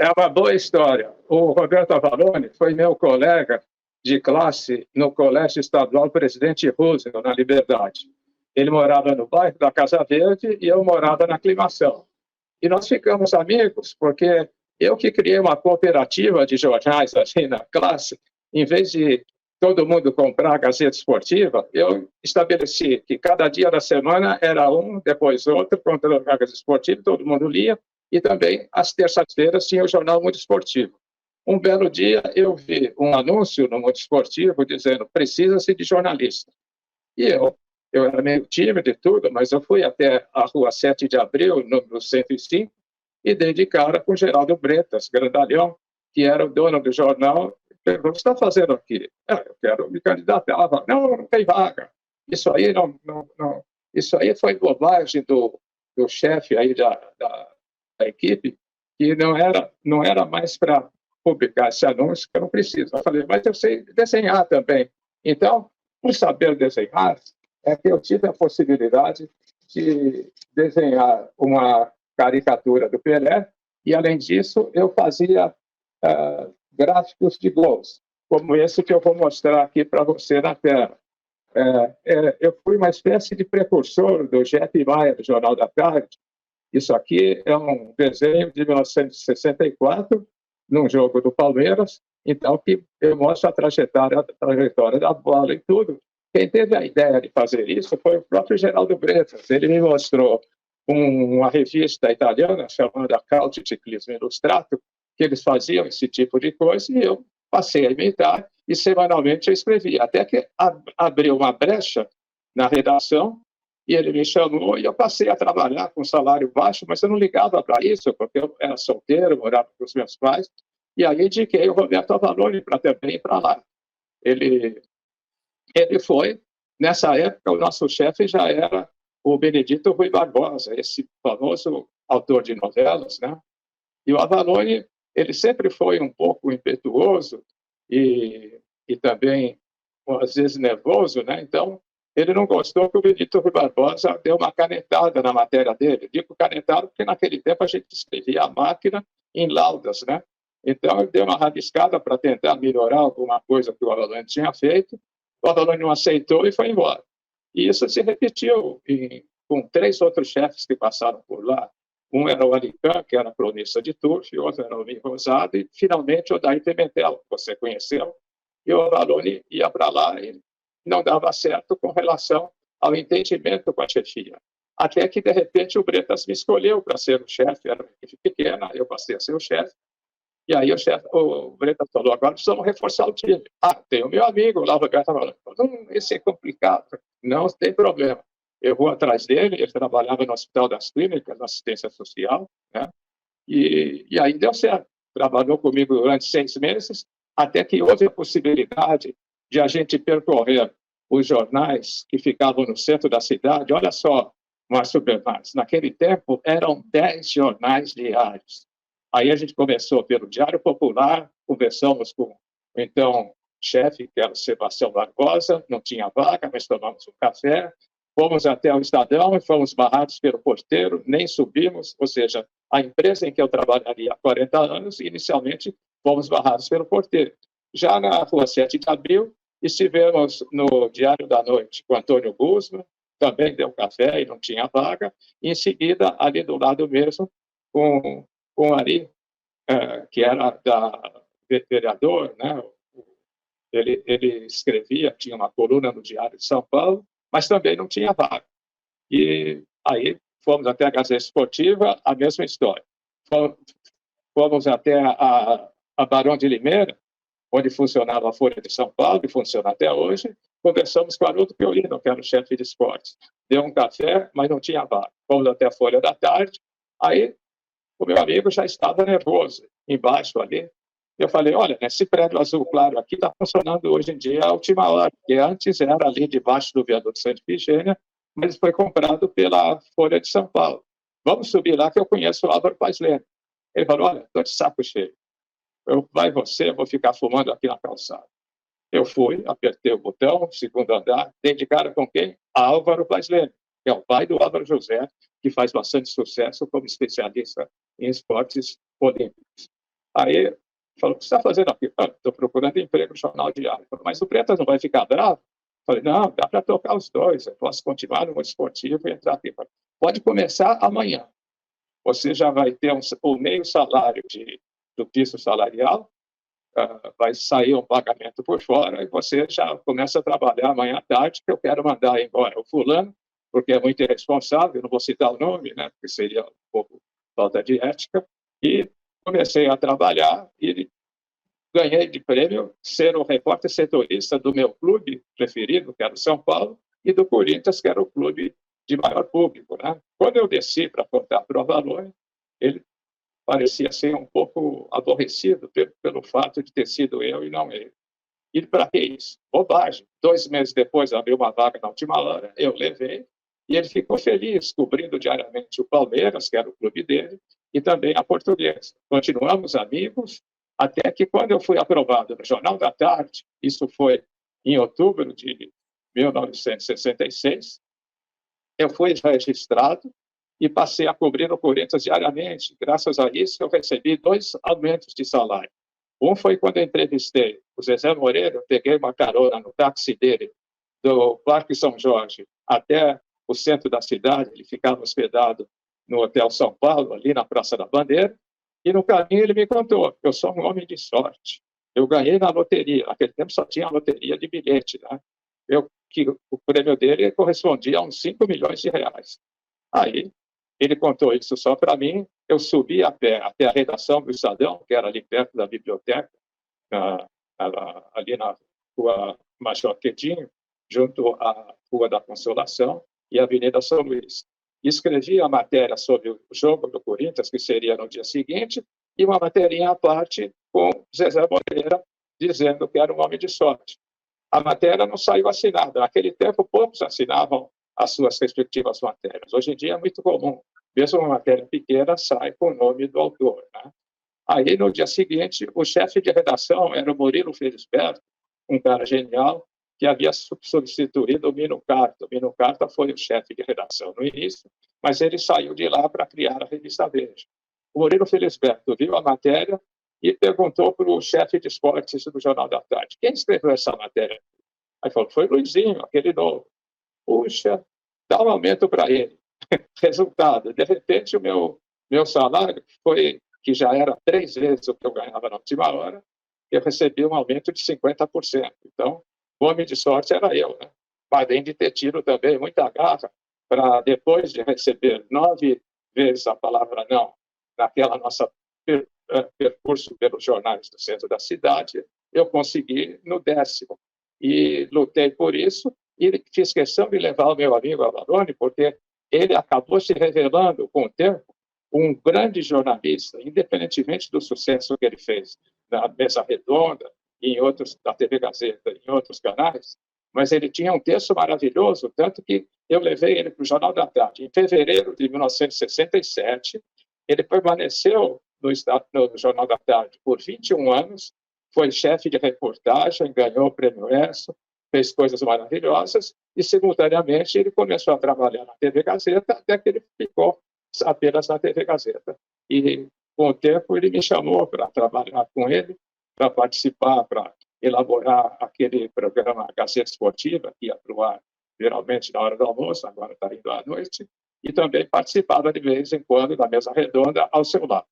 É uma boa história. O Roberto Avalone foi meu colega de classe no Colégio Estadual Presidente Roosevelt, na Liberdade. Ele morava no bairro da Casa Verde e eu morava na Aclimação. E nós ficamos amigos porque eu que criei uma cooperativa de jornais assim na classe, em vez de todo mundo comprar a Gazeta Esportiva, eu estabeleci que cada dia da semana era um, depois outro, comprando a Gazeta Esportiva, todo mundo lia, e também às terças-feiras tinha o Jornal Mundo Esportivo. Um belo dia eu vi um anúncio no Mundo Esportivo dizendo precisa-se de jornalista. E eu era meio tímido e tudo, mas eu fui até a Rua 7 de Abril, número 105, e dei de cara com o Geraldo Bretas, grandalhão, que era o dono do jornal. Perguntou: o que você está fazendo aqui? Eu quero me candidatar. Não, não tem vaga. Isso aí não. Isso aí foi bobagem do chefe aí da equipe, que não era mais para publicar esse anúncio, que eu não preciso. Eu falei: mas eu sei desenhar também. Então, por saber desenhar, é que eu tive a possibilidade de desenhar uma caricatura do Pelé, e, além disso, eu fazia gráficos de gols, como esse que eu vou mostrar aqui para você na tela. Eu fui uma espécie de precursor do Jeff Maia, do Jornal da Tarde. Isso aqui é um desenho de 1964, num jogo do Palmeiras, então que eu mostro a trajetória da bola e tudo. Quem teve a ideia de fazer isso foi o próprio Geraldo Bretas. Ele me mostrou uma revista italiana chamada Calcio Ciclismo Ilustrato, que eles faziam esse tipo de coisa, e eu passei a imitar, e semanalmente eu escrevia. Até que abriu uma brecha na redação, e ele me chamou, e eu passei a trabalhar com salário baixo, mas eu não ligava para isso, porque eu era solteiro, morava com os meus pais, e aí indiquei o Roberto Avalone para também ir para lá. Ele foi, nessa época, o nosso chefe já era o Benedito Rui Barbosa, esse famoso autor de novelas, né? E o Avalone, ele sempre foi um pouco impetuoso e também, às vezes, nervoso, né? Então, ele não gostou que o Benedito Rui Barbosa deu uma canetada na matéria dele. Digo canetada porque, naquele tempo, a gente escrevia a máquina em laudas, né? Então, ele deu uma rabiscada para tentar melhorar alguma coisa que o Avalone tinha feito. O Avalone não aceitou e foi embora. E isso se repetiu com 3 outros chefes que passaram por lá. Um era o Alican, que era cronista de Turf, outro era o Vim Rosado, e, finalmente, o Daí Pimentel, que você conheceu. E o Avalone ia para lá e não dava certo com relação ao entendimento com a chefia. Até que, de repente, o Bretas me escolheu para ser o chefe. Era uma equipe pequena, eu passei a ser o chefe. E aí o Bretas falou: agora precisamos reforçar o time. Tem o meu amigo lá, o Roberto Avalone. Esse é complicado. Não tem problema. Eu vou atrás dele. Ele trabalhava no Hospital das Clínicas, na assistência social, né? E aí deu certo. Trabalhou comigo durante 6 meses, até que houve a possibilidade de a gente percorrer os jornais que ficavam no centro da cidade. Olha só, Márcio Bernardes, naquele tempo eram 10 jornais diários. Aí a gente começou pelo Diário Popular, conversamos com o então chefe, que era o Sebastião Barbosa, não tinha vaga, mas tomamos um café. Fomos até o Estadão e fomos barrados pelo porteiro, nem subimos, ou seja, a empresa em que eu trabalharia há 40 anos, inicialmente fomos barrados pelo porteiro. Já na Rua 7 de Abril, estivemos no Diário da Noite com Antônio Guzman, também deu café e não tinha vaga. E, em seguida, ali do lado mesmo, com Ari, que era vereador, né? Ele escrevia, tinha uma coluna no Diário de São Paulo, mas também não tinha vaga. E aí fomos até a Gazeta Esportiva, a mesma história. Fomos até a Barão de Limeira, onde funcionava a Folha de São Paulo, que funciona até hoje. Conversamos com o Haroldo Piolino, que era o chefe de esportes. Deu um café, mas não tinha vaga. Fomos até a Folha da Tarde. Aí o meu amigo já estava nervoso, embaixo ali. Eu falei: olha, esse prédio azul claro aqui está funcionando hoje em dia à última hora, porque antes era ali debaixo do viaduto Santa Ifigênia, mas foi comprado pela Folha de São Paulo. Vamos subir lá que eu conheço o Álvaro Paz Leme. Ele falou: olha, estou de saco cheio. Vai você, eu vou ficar fumando aqui na calçada. Eu fui, apertei o botão, segundo andar, dei de cara com quem? Álvaro Paz Leme, que é o pai do Álvaro José, que faz bastante sucesso como especialista em esportes olímpicos. Aí, falou, o que você está fazendo aqui? Estou procurando emprego no Jornal Diário. Falei, mas o Bretas não vai ficar bravo? Falei, não, dá para tocar os dois, eu posso continuar no mundo esportivo e entrar aqui. Pode começar amanhã. Você já vai ter o meio salário do piso salarial, vai sair um pagamento por fora e você já começa a trabalhar amanhã à tarde, que eu quero mandar embora o fulano, porque é muito irresponsável, não vou citar o nome, né, porque seria um pouco falta de ética, e comecei a trabalhar e ganhei de prêmio ser o repórter setorista do meu clube preferido, que era o São Paulo, e do Corinthians, que era o clube de maior público. Né? Quando eu desci para contar para o Avalone, ele parecia ser um pouco aborrecido pelo fato de ter sido eu e não ele. E para que isso? Bobagem. 2 meses depois, abriu uma vaga na última hora, eu levei, e ele ficou feliz, cobrindo diariamente o Palmeiras, que era o clube dele, e também a Portuguesa. Continuamos amigos, até que quando eu fui aprovado no Jornal da Tarde, isso foi em outubro de 1966, eu fui registrado e passei a cobrir o Corinthians diariamente. Graças a isso, eu recebi 2 aumentos de salário. Um foi quando eu entrevistei o Zezé Moreira, eu peguei uma carona no táxi dele, do Parque São Jorge até o centro da cidade, ele ficava hospedado no Hotel São Paulo, ali na Praça da Bandeira, e no caminho ele me contou, eu sou um homem de sorte, eu ganhei na loteria, naquele tempo só tinha loteria de bilhete, né? Que o prêmio dele correspondia a uns 5 milhões de reais. Aí ele contou isso só para mim, eu subi a pé até a redação do Estadão, que era ali perto da biblioteca, ali na Rua Major Quedinho, junto à Rua da Consolação e a Avenida São Luís. Escrevi a matéria sobre o jogo do Corinthians, que seria no dia seguinte, e uma matéria à parte com Zezé Moreira, dizendo que era um homem de sorte. A matéria não saiu assinada. Naquele tempo, poucos assinavam as suas respectivas matérias. Hoje em dia é muito comum. Mesmo uma matéria pequena sai com o nome do autor. Né? Aí, no dia seguinte, o chefe de redação era o Murilo Felisberto, um cara genial, que havia substituído o Mino Carta. O Mino Carta foi o chefe de redação no início, mas ele saiu de lá para criar a revista Veja. O Murilo Felisberto viu a matéria e perguntou para o chefe de esportes do Jornal da Tarde, quem escreveu essa matéria? Aí falou, foi Luizinho, aquele novo. Puxa, dá um aumento para ele. Resultado, de repente, o meu salário, que já era 3 vezes o que eu ganhava na última hora, eu recebi um aumento de 50%. Então, o homem de sorte era eu, né? Além de ter tido também muita garra para, depois de receber 9 vezes a palavra não, naquela nossa percurso pelos jornais do centro da cidade, eu consegui no 10º. E lutei por isso e fiz questão de levar o meu amigo Avalone, porque ele acabou se revelando, com o tempo, um grande jornalista, independentemente do sucesso que ele fez na Mesa Redonda, em outros, da TV Gazeta, em outros canais, mas ele tinha um texto maravilhoso, tanto que eu levei ele para o Jornal da Tarde. Em fevereiro de 1967, ele permaneceu no Jornal da Tarde por 21 anos, foi chefe de reportagem, ganhou o Prêmio ESSO, fez coisas maravilhosas, e, simultaneamente, ele começou a trabalhar na TV Gazeta, até que ele ficou apenas na TV Gazeta. E, com o tempo, ele me chamou para trabalhar com ele, para participar, para elaborar aquele programa Gazeta Esportiva, que ia para o ar geralmente na hora do almoço, agora está indo à noite, e também participava de vez em quando da Mesa Redonda ao seu lado.